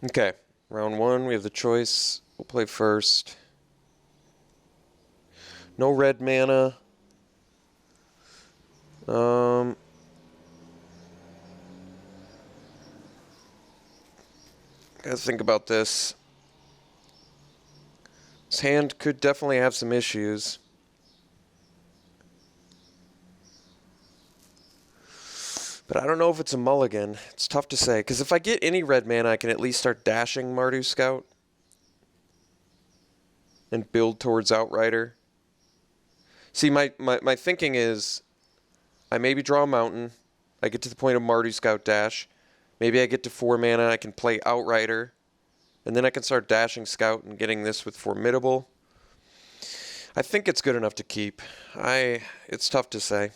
Okay, round one, we have the choice. We'll play first. No red mana. Gotta think about this. His hand could definitely have some issues. But I don't know if it's a mulligan. It's tough to say. Because if I get any red mana, I can at least start dashing Mardu Scout. And build towards Outrider. See, my thinking is, I maybe draw a mountain. I get to the point of Mardu Scout dash. Maybe I get to 4 mana, I can play Outrider. And then I can start dashing Scout and getting this with Formidable. I think it's good enough to keep. It's tough to say.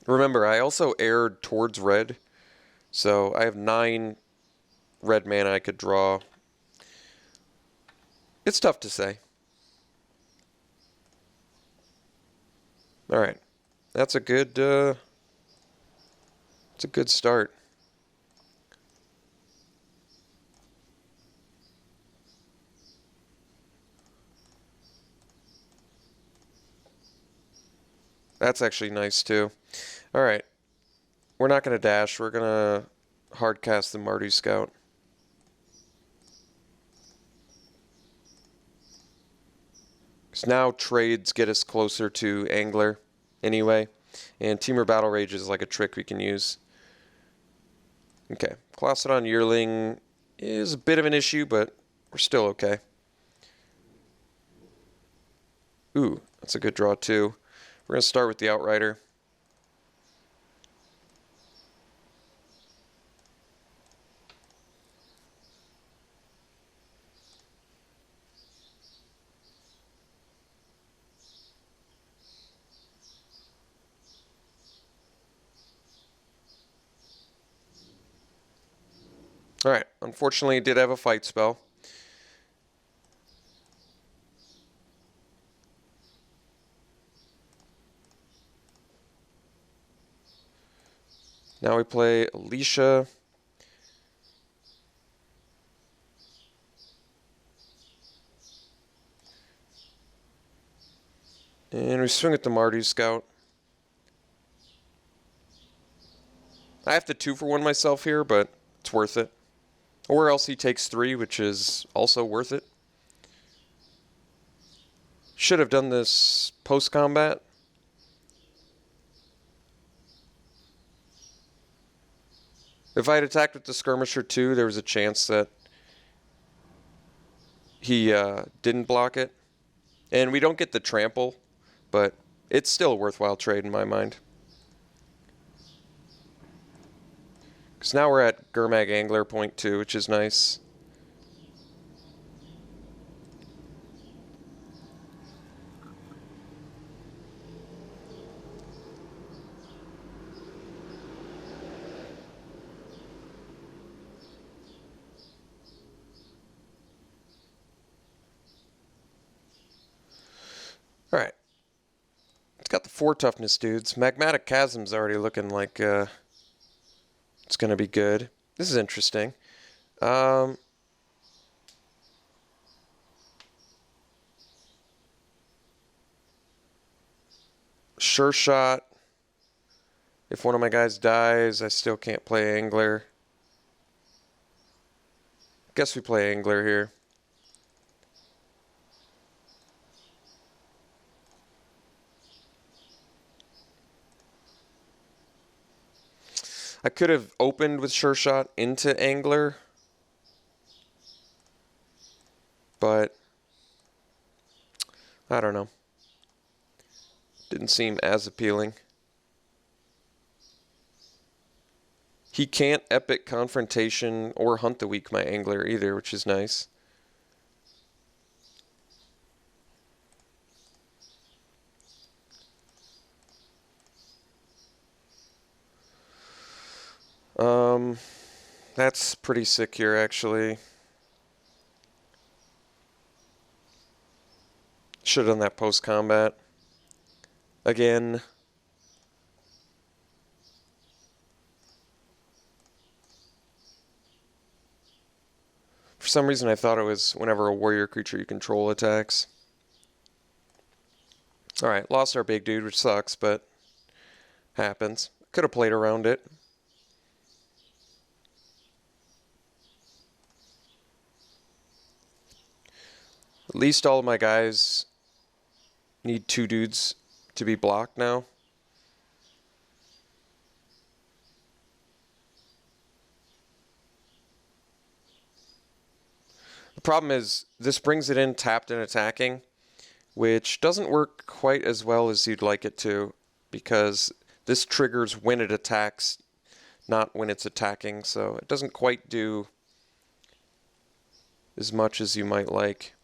Remember, I also erred towards red. So I have 9 red mana I could draw. It's tough to say. Alright. That's a good it's a good start. That's actually nice too. Alright. We're not going to dash. We're going to hardcast the Mardu Scout. Because now trades get us closer to Angler anyway. And Temur Battle Rage is like a trick we can use. Okay. Colossodon Yearling is a bit of an issue, but we're still okay. Ooh, that's a good draw too. We're going to start with the Outrider. Alright, unfortunately it did have a fight spell. Now we play Alicia. And we swing at the Mardu Scout. I have to 2-for-1 myself here, but it's worth it. Or else he takes 3, which is also worth it. Should have done this post-combat. If I had attacked with the Skirmisher too, there was a chance that he didn't block it. And we don't get the trample, but it's still a worthwhile trade in my mind. Because now we're at Gurmag Angler point 2, which is nice. Alright. It's got the 4 toughness dudes. Magmatic Chasm's already looking like it's going to be good. This is interesting. Sure shot. If one of my guys dies, I still can't play Angler. Guess we play Angler here. I could have opened with Sure Shot into Angler, but I don't know. Didn't seem as appealing. He can't Epic Confrontation or Hunt the Weak my Angler either, which is nice. That's pretty sick here, actually. Should have done that post-combat. Again. For some reason, I thought it was whenever a warrior creature you control attacks. Alright, lost our big dude, which sucks, but happens. Could have played around it. At least all of my guys need 2 dudes to be blocked now. The problem is, this brings it in tapped and attacking, which doesn't work quite as well as you'd like it to, because this triggers when it attacks, not when it's attacking, so it doesn't quite do as much as you might like.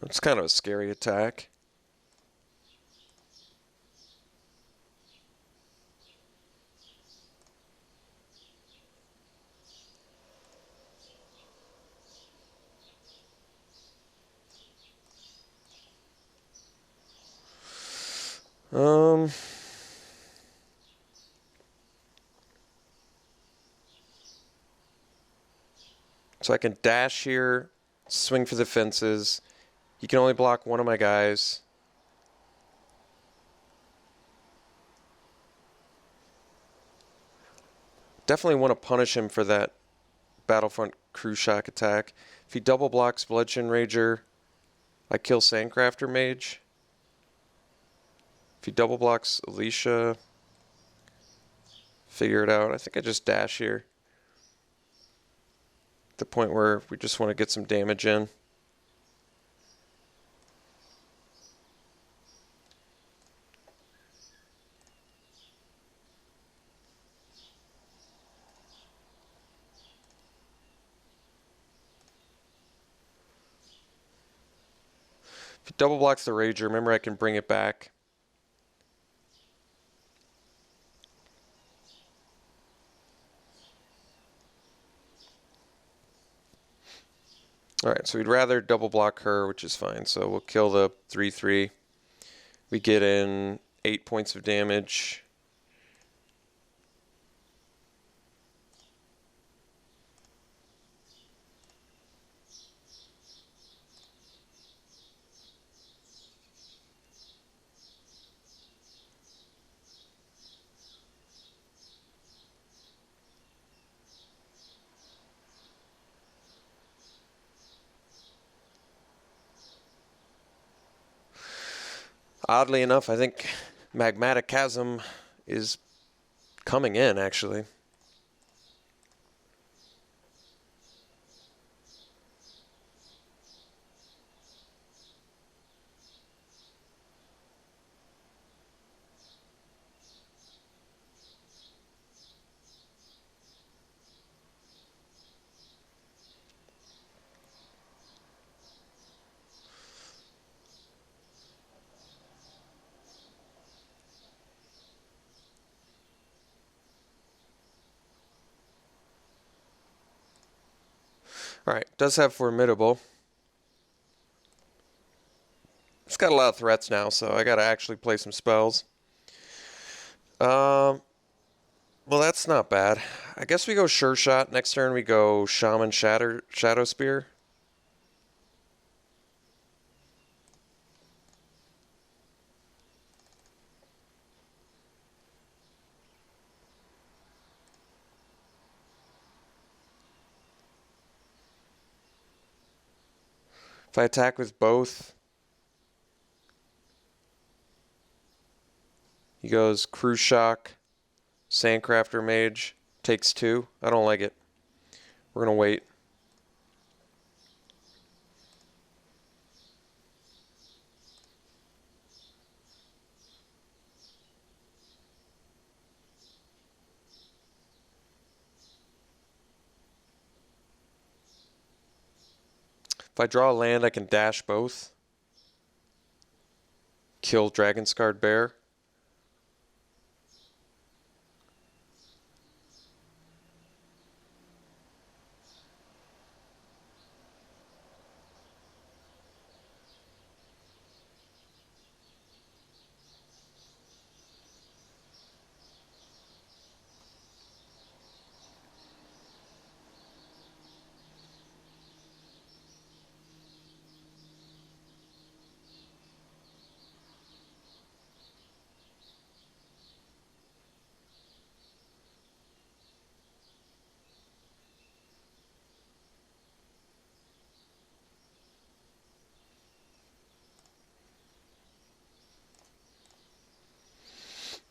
It's kind of a scary attack. So I can dash here, swing for the fences. He can only block one of my guys. Definitely want to punish him for that Battlefront Crew Shock attack. If he double blocks Bludgeon Rager, I kill Sandcrafter Mage. If he double blocks Alicia, figure it out. I think I just dash here. At the point where we just want to get some damage in. If he double blocks the Rager, remember I can bring it back. Alright, so we'd rather double block her, which is fine. So we'll kill the 3/3. We get in 8 points of damage. Oddly enough, I think Magmatic Chasm is coming in, actually. Alright, does have Formidable. It's got a lot of threats now, so I gotta actually play some spells. Well, that's not bad. I guess we go Sure Shot. Next turn we go Shaman Shadow Spear. If I attack with both, he goes Crew Shock, Sandcrafter Mage, takes 2. I don't like it. We're going to wait. If I draw a land, I can dash both. Kill Dragonscarred Bear.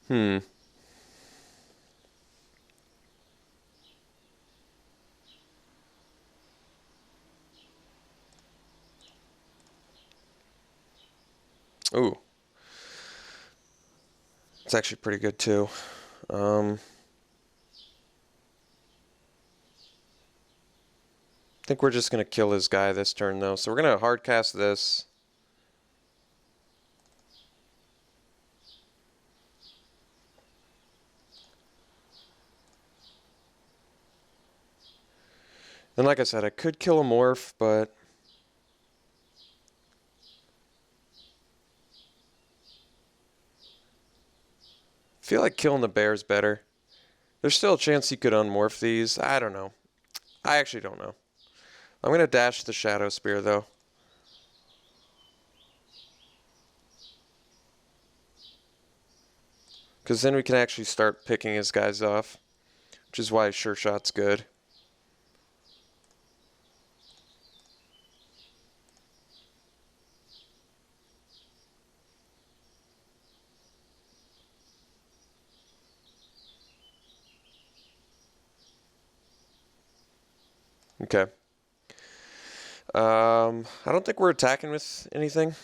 Hmm. Ooh. It's actually pretty good too. I think we're just going to kill his guy this turn though. So we're going to hard cast this. And like I said, I could kill a morph, but I feel like killing the bear's better. There's still a chance he could unmorph these. I don't know. I actually don't know. I'm going to dash the Shadow Spear, though. Because then we can actually start picking his guys off. Which is why Sure Shot's good. Okay. I don't think we're attacking with anything.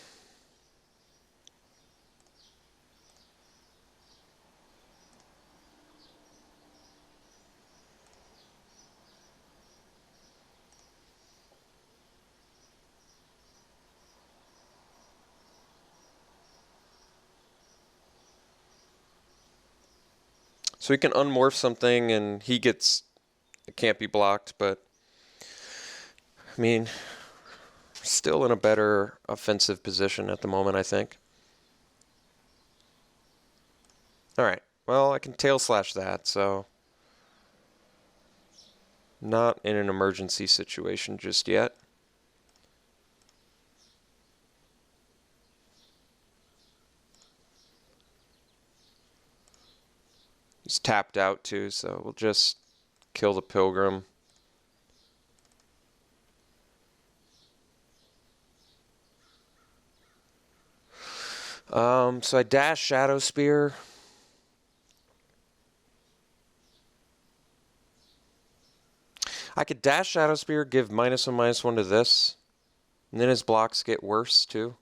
So he can unmorph something and he gets... It can't be blocked, but... I mean... Still in a better offensive position at the moment, I think. Alright. Well, I can tail slash that, so... Not in an emergency situation just yet. He's tapped out too, so we'll just kill the Pilgrim. So I dash Shadow Spear. I could dash Shadow Spear, give -1/-1 to this, and then his blocks get worse too.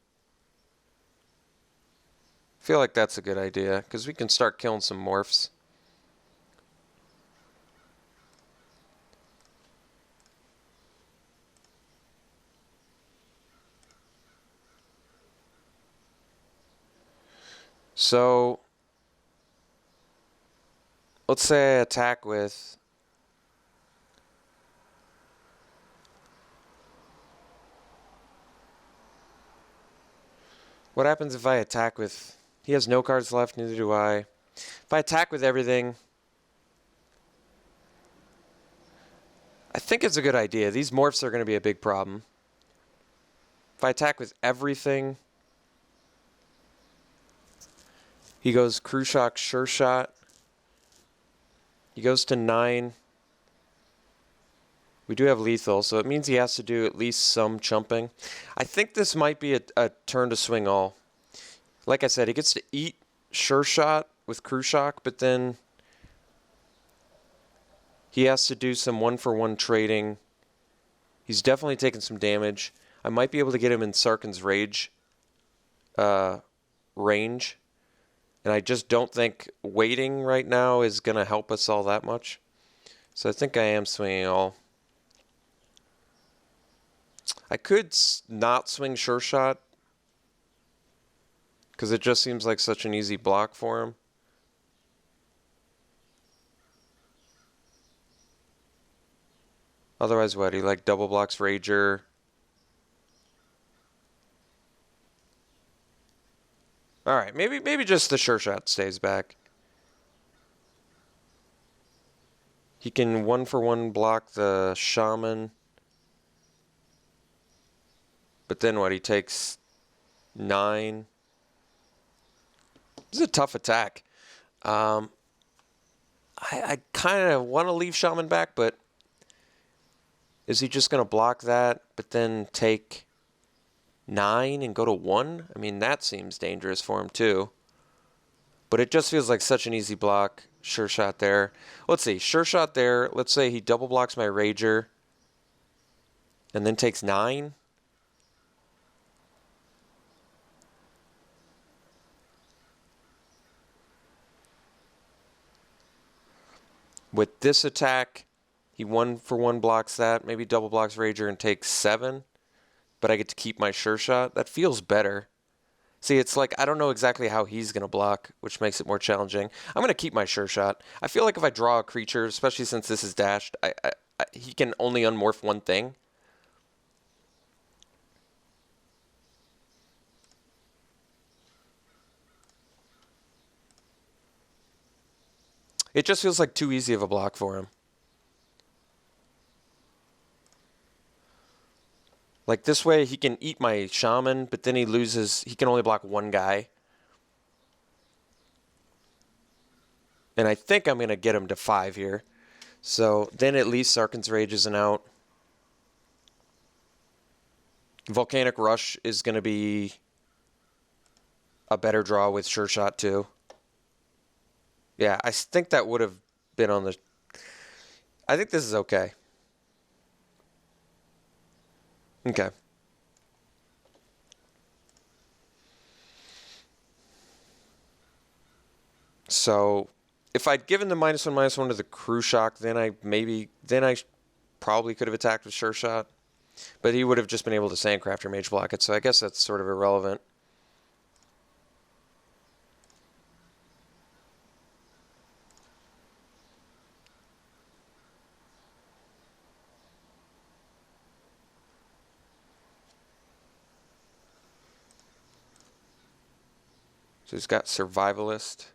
I feel like that's a good idea, because we can start killing some morphs. So, let's say I attack with... What happens if I attack with... He has no cards left, neither do I. If I attack with everything... I think it's a good idea. These morphs are going to be a big problem. If I attack with everything... He goes Crew Shock, Sure Shot. He goes to 9. We do have lethal, so it means he has to do at least some chumping. I think this might be a turn to swing all. Like I said, he gets to eat Sure Shot with Crew Shock, but then he has to do some one-for-one trading. He's definitely taking some damage. I might be able to get him in Sarkhan's Rage range. And I just don't think waiting right now is going to help us all that much. So I think I am swinging all. I could not swing Sure Shot, because it just seems like such an easy block for him. Otherwise what? He like double blocks Rager. Alright, maybe just the Sure Shot stays back. He can one-for-one block the Shaman. But then what? He takes 9. This is a tough attack. I kind of want to leave Shaman back, but is he just going to block that, but then take 9 and go to 1? I mean, that seems dangerous for him too. But it just feels like such an easy block. Sure shot there. Let's see. Sure shot there. Let's say he double blocks my Rager. And then takes 9. With this attack, he 1-for-1 blocks that. Maybe double blocks Rager and takes 7. But I get to keep my sure shot. That feels better. See, it's like I don't know exactly how he's going to block, which makes it more challenging. I'm going to keep my sure shot. I feel like if I draw a creature, especially since this is dashed, he can only unmorph one thing. It just feels like too easy of a block for him. Like this way, he can eat my shaman, but then he loses. He can only block one guy. And I think I'm going to get him to 5 here. So then at least Sarkhan's Rage isn't out. Volcanic Rush is going to be a better draw with Sure Shot too. Yeah, I think that would have been on the... I think this is okay. Okay. So if I'd given the -1/-1 to the Crew Shock, then I probably could have attacked with Sure Shot. But he would have just been able to Sandcraft or Mage block it, so I guess that's sort of irrelevant. So he's got Survivalist.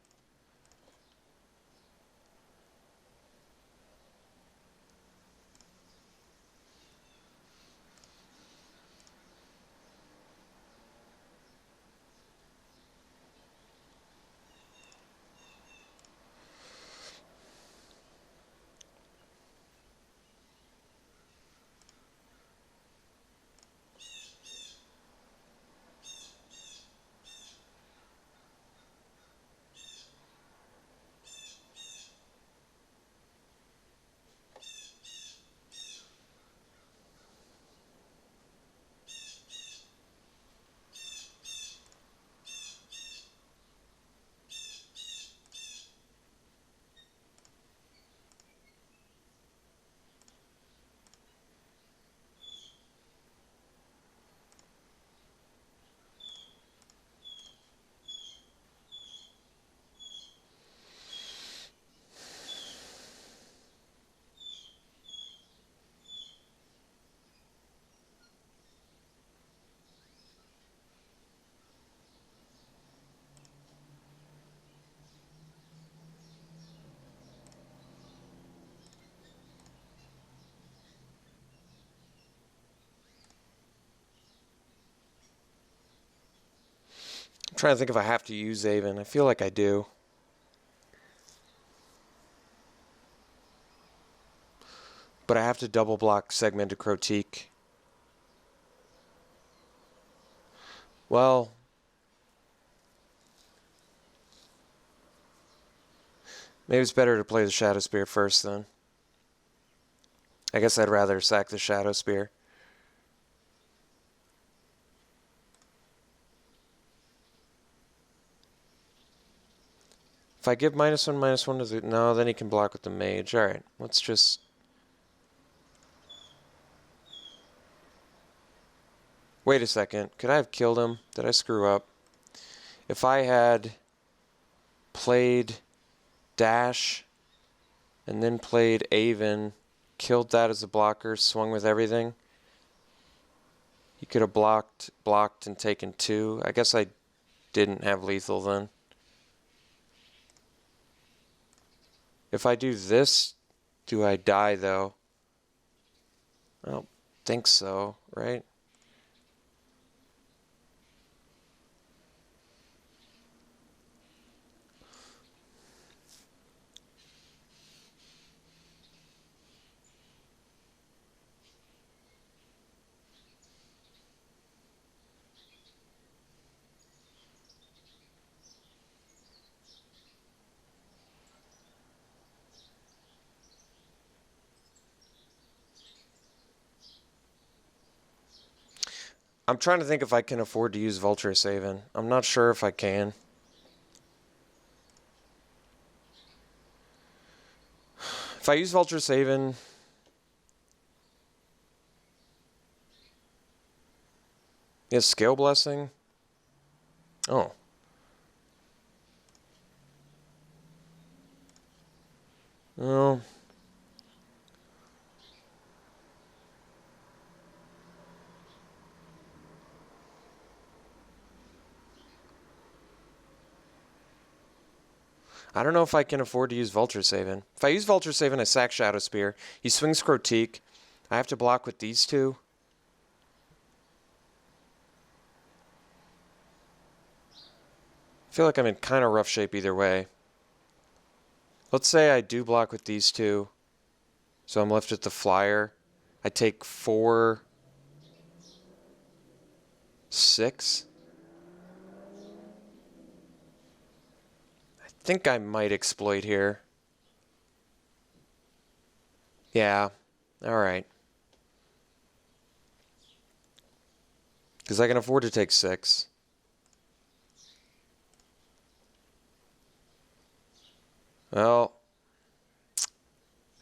I'm trying to think if I have to use Aven. I feel like I do. But I have to double block Segmented Crotique. Well, maybe it's better to play the Shadow Spear first then. I guess I'd rather sack the Shadow Spear. If I give -1/-1 to the... No, then he can block with the Mage. Alright, let's just... Wait a second. Could I have killed him? Did I screw up? If I had played Dash and then played Aven, killed that as a blocker, swung with everything, he could have blocked, and taken 2. I guess I didn't have lethal then. If I do this, do I die though? I don't think so, right? I'm trying to think if I can afford to use Vulture Saving. I'm not sure if I can. If I use Vulture Saving... Yes, Scale Blessing. Oh. Well... I don't know if I can afford to use Vulture Saving. If I use Vulture Saving, I sack Shadow Spear. He swings Crotique. I have to block with these two. I feel like I'm in kind of rough shape either way. Let's say I do block with these two. So I'm left with the Flyer. I take 4, 6. I think I might exploit here. Yeah. Alright. Because I can afford to take 6. Well,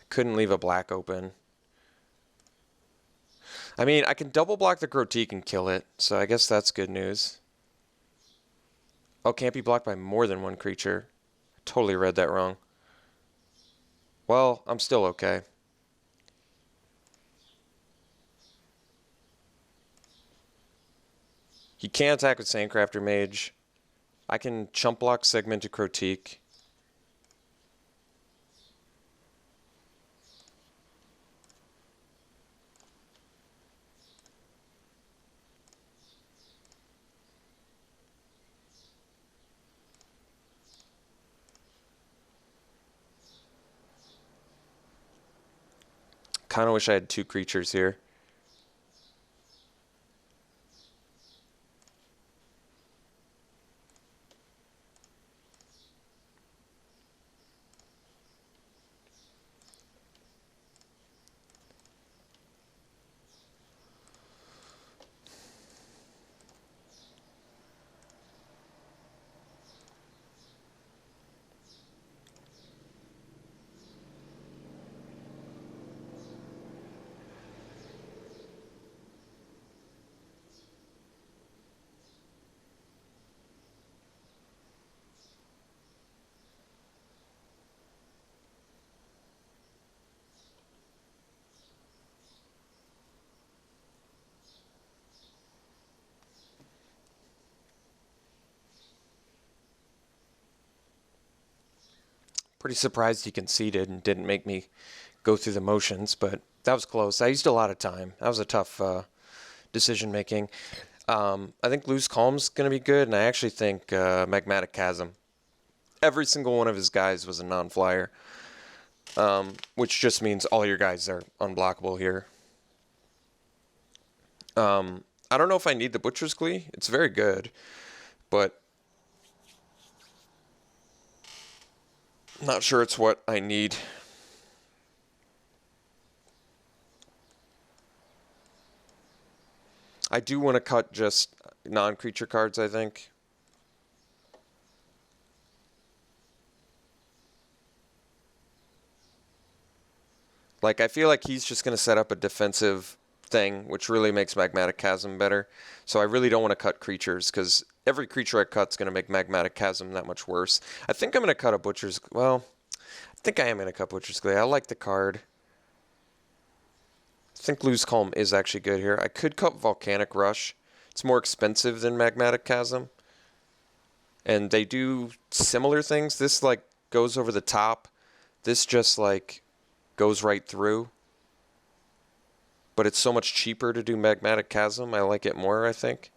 I couldn't leave a black open. I mean, I can double block the Crotique and kill it, so I guess that's good news. Oh, can't be blocked by more than one creature. I totally read that wrong. Well, I'm still okay. He can't attack with Sandcrafter Mage. I can chump block Segment to Crotique. Kind of wish I had 2 creatures here. Pretty surprised he conceded and didn't make me go through the motions, but that was close. I used a lot of time. That was a tough decision making. I think Loose Calm's going to be good, and I actually think Magmatic Chasm. Every single one of his guys was a non-flyer, which just means all your guys are unblockable here. I don't know if I need the Butcher's Glee. It's very good, but not sure it's what I need. I do want to cut just non-creature cards, I think. Like, I feel like he's just going to set up a defensive thing, which really makes Magmatic Chasm better. So I really don't want to cut creatures, because every creature I cut is going to make Magmatic Chasm that much worse. I think I'm going to cut a Butcher's... Well, I think I am going to cut Butcher's Glee. I like the card. I think Loose Calm is actually good here. I could cut Volcanic Rush. It's more expensive than Magmatic Chasm. And they do similar things. This, like, goes over the top. This just, like, goes right through. But it's so much cheaper to do Magmatic Chasm. I like it more, I think.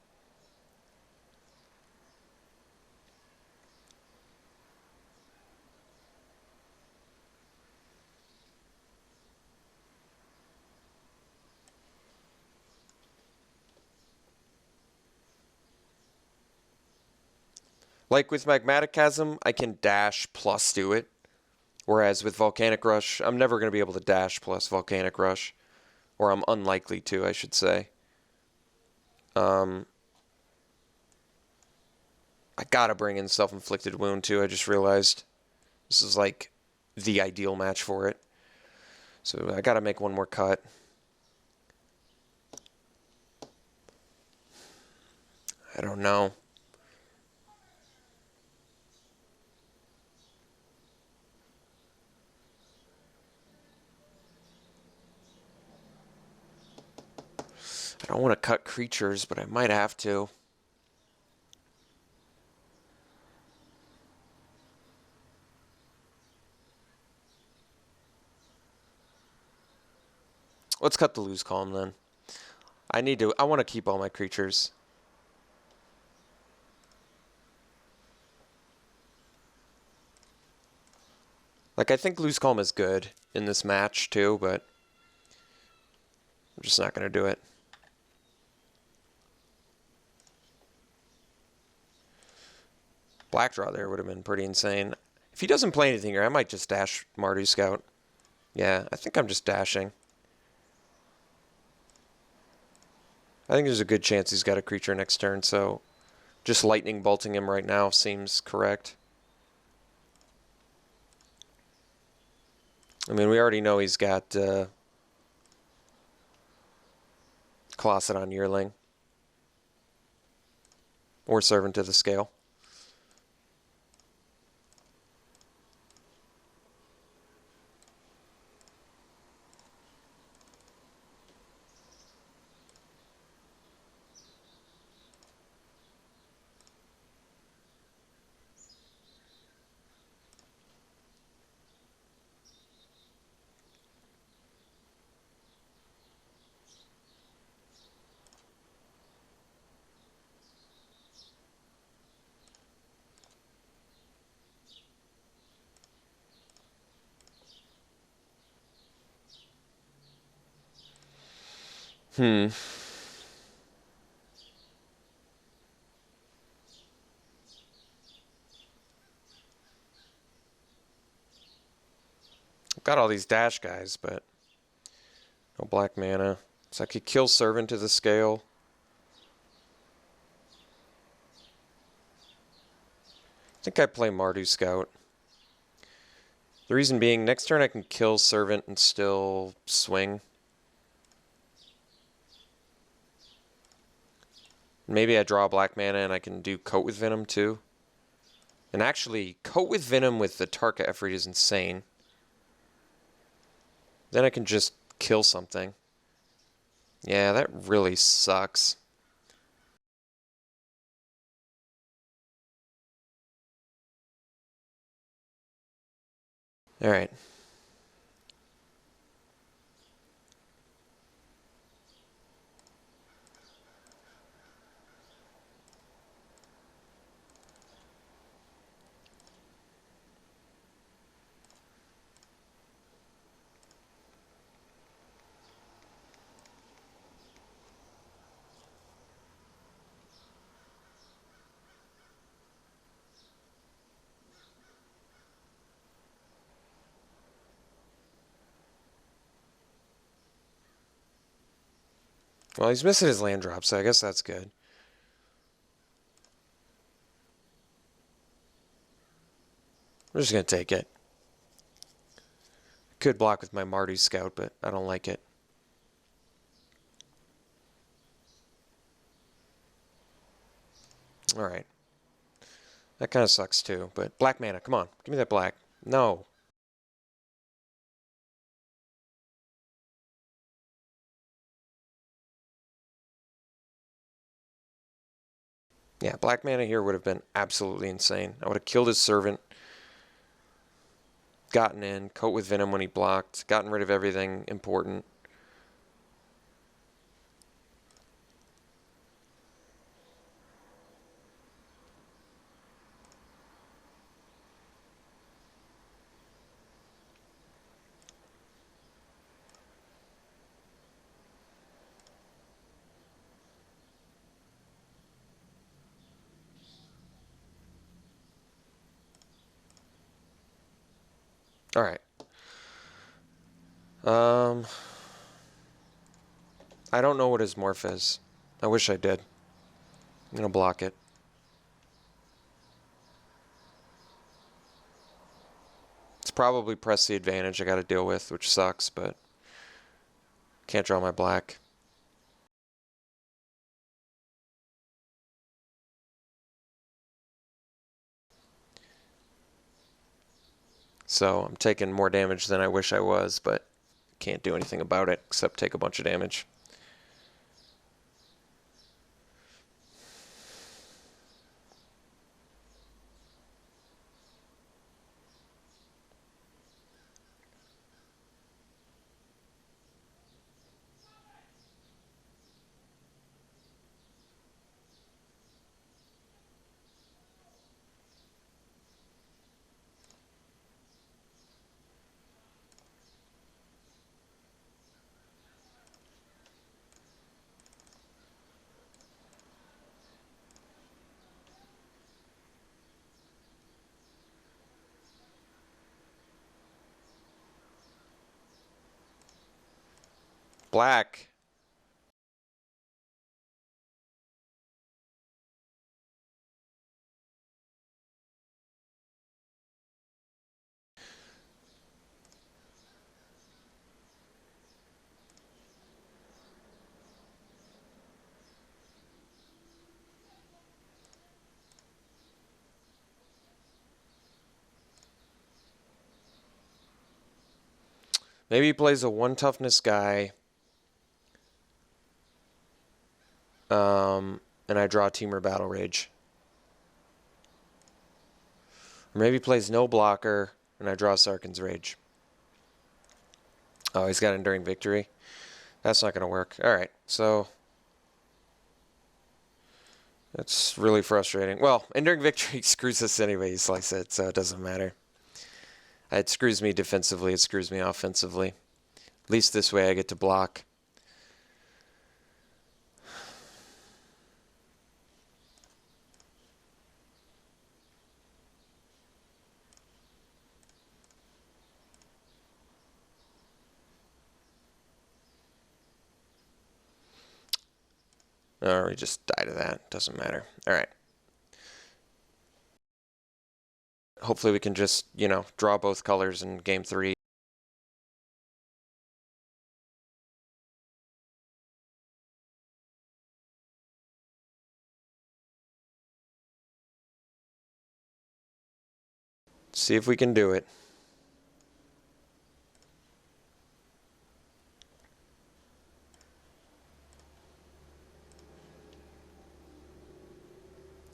Like with Magmatic Chasm, I can dash plus do it. Whereas with Volcanic Rush, I'm never going to be able to dash plus Volcanic Rush. Or I'm unlikely to, I should say. I gotta bring in Self-Inflicted Wound too. I just realized this is like the ideal match for it. So I gotta make one more cut. I don't know. I don't want to cut creatures, but I might have to. Let's cut the Lose Calm then. I want to keep all my creatures. Like, I think Lose Calm is good in this match too, but I'm just not going to do it. Black draw there would have been pretty insane. If he doesn't play anything here, I might just dash Mardu Scout. Yeah, I think I'm just dashing. I think there's a good chance he's got a creature next turn, so just lightning bolting him right now seems correct. I mean, we already know he's got Colossadon Yearling or Servant to the Scale. I've got all these dash guys, but no black mana. So I could kill Servant to the Scale. I think I play Mardu Scout. The reason being, next turn I can kill Servant and still swing. Maybe I draw black mana and I can do Coat with Venom too. And actually, Coat with Venom with the Tarka Efreet is insane. Then I can just kill something. Yeah, that really sucks. Alright. Well, he's missing his land drop, so I guess that's good. We're just going to take it. Could block with my Mardu Scout, but I don't like it. Alright. That kind of sucks too, but black mana, come on. Give me that black. No. Yeah, black mana here would have been absolutely insane. I would have killed his Servant, gotten in, Coat with Venom when he blocked, gotten rid of everything important. Alright. I don't know what his morph is. I wish I did. I'm going to block it. It's probably press the advantage I got to deal with, which sucks, but can't draw my black. So I'm taking more damage than I wish I was, but can't do anything about it except take a bunch of damage. Black. Maybe he plays a 1 toughness guy. And I draw Teamer Battle Rage. Or maybe he plays no blocker, and I draw Sarkhan's Rage. Oh, he's got Enduring Victory. That's not going to work. All right, so that's really frustrating. Well, Enduring Victory screws us anyway, you slice it, so it doesn't matter. It screws me defensively. It screws me offensively. At least this way I get to block. Or we just die to that. Doesn't matter. All right. Hopefully we can just, draw both colors in game 3. See if we can do it.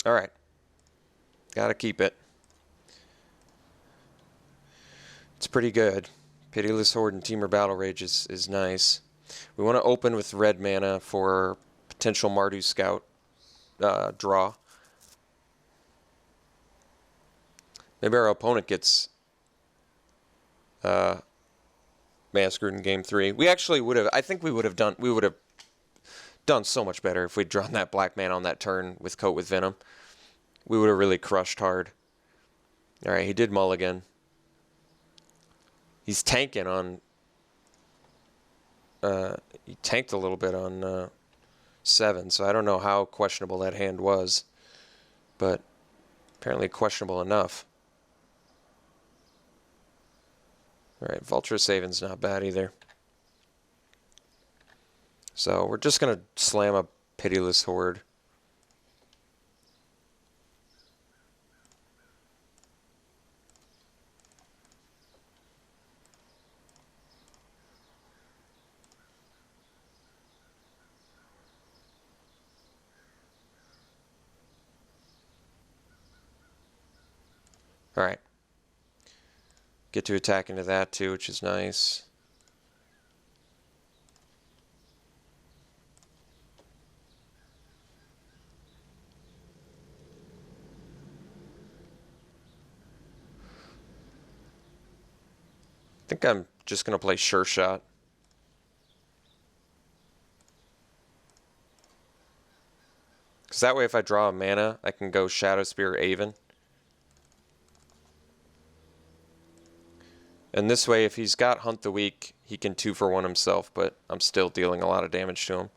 All right. Got to keep it. It's pretty good. Pitiless Horde and Teamer Battle Rage is nice. We want to open with red mana for potential Mardu Scout draw. Maybe our opponent gets mana screwed in game 3. We actually would have. I think we would have done so much better if we'd drawn that black mana on that turn with Coat with Venom. We would have really crushed hard. All right, he did mulligan. He's tanking on. He tanked a little bit on 7, so I don't know how questionable that hand was, but apparently questionable enough. All right, Vulture Saving's not bad either. So we're just going to slam a Pitiless Horde. All right. Get to attack into that too, which is nice. I think I'm just going to play Sure Shot. Because that way if I draw a mana, I can go Shadow Spear or Aven. And this way, if he's got Hunt the Weak, he can 2-for-1 himself, but I'm still dealing a lot of damage to him.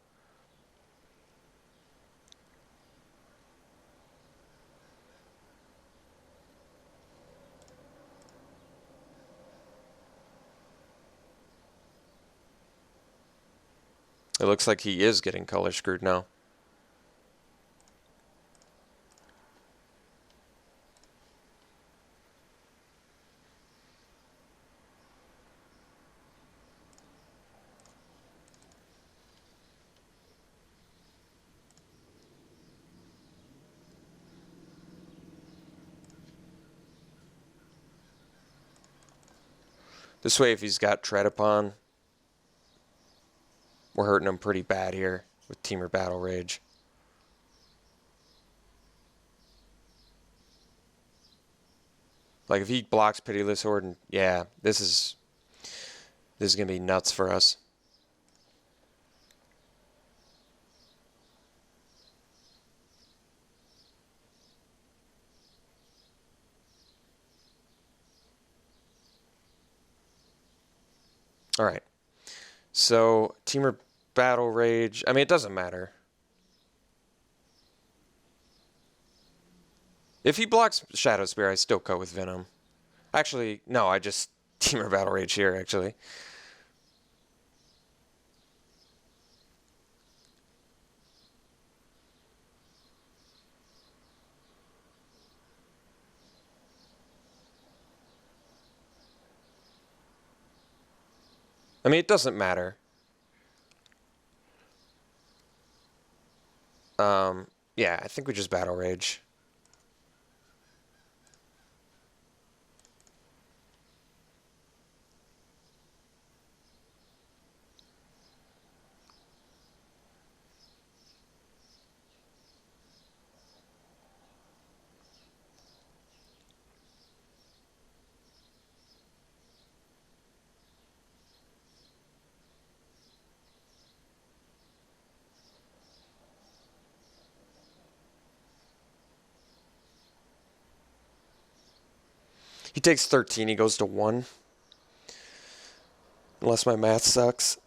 It looks like he is getting color screwed now. This way, if he's got tread upon, we're hurting him pretty bad here with Teamer Battle Rage. Like, if he blocks Pitiless Horde, and yeah, this is going to be nuts for us. All right. So, Teamer Battle Rage, I mean, it doesn't matter. If he blocks Shadow Spear, I still cut with Venom. Actually, no, I just Teamer Battle Rage here, actually. I mean, it doesn't matter. Yeah, I think we just Battle Rage. He takes 13, he goes to 1. Unless my math sucks.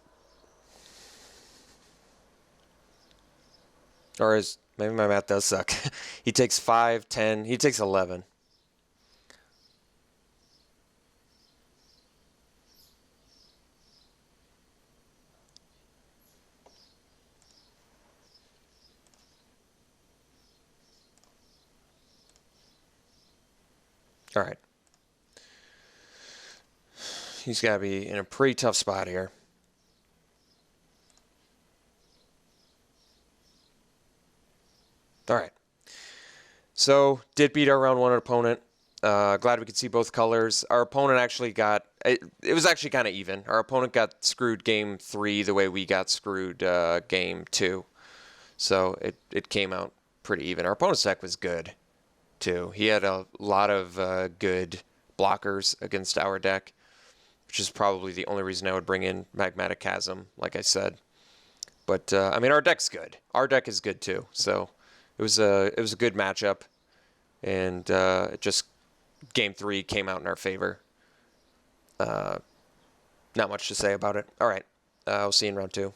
Or maybe my math does suck. He takes 5, 10, he takes 11. All right. He's got to be in a pretty tough spot here. All right. So, did beat our round 1 opponent. Glad we could see both colors. Our opponent actually got... It was actually kind of even. Our opponent got screwed game 3 the way we got screwed game 2. So, it came out pretty even. Our opponent's deck was good, too. He had a lot of good blockers against our deck, which is probably the only reason I would bring in Magmatic Chasm, like I said. But, I mean, our deck's good. Our deck is good, too. So, it was a good matchup. And it just, game 3 came out in our favor. Not much to say about it. All right. I'll see you in round 2.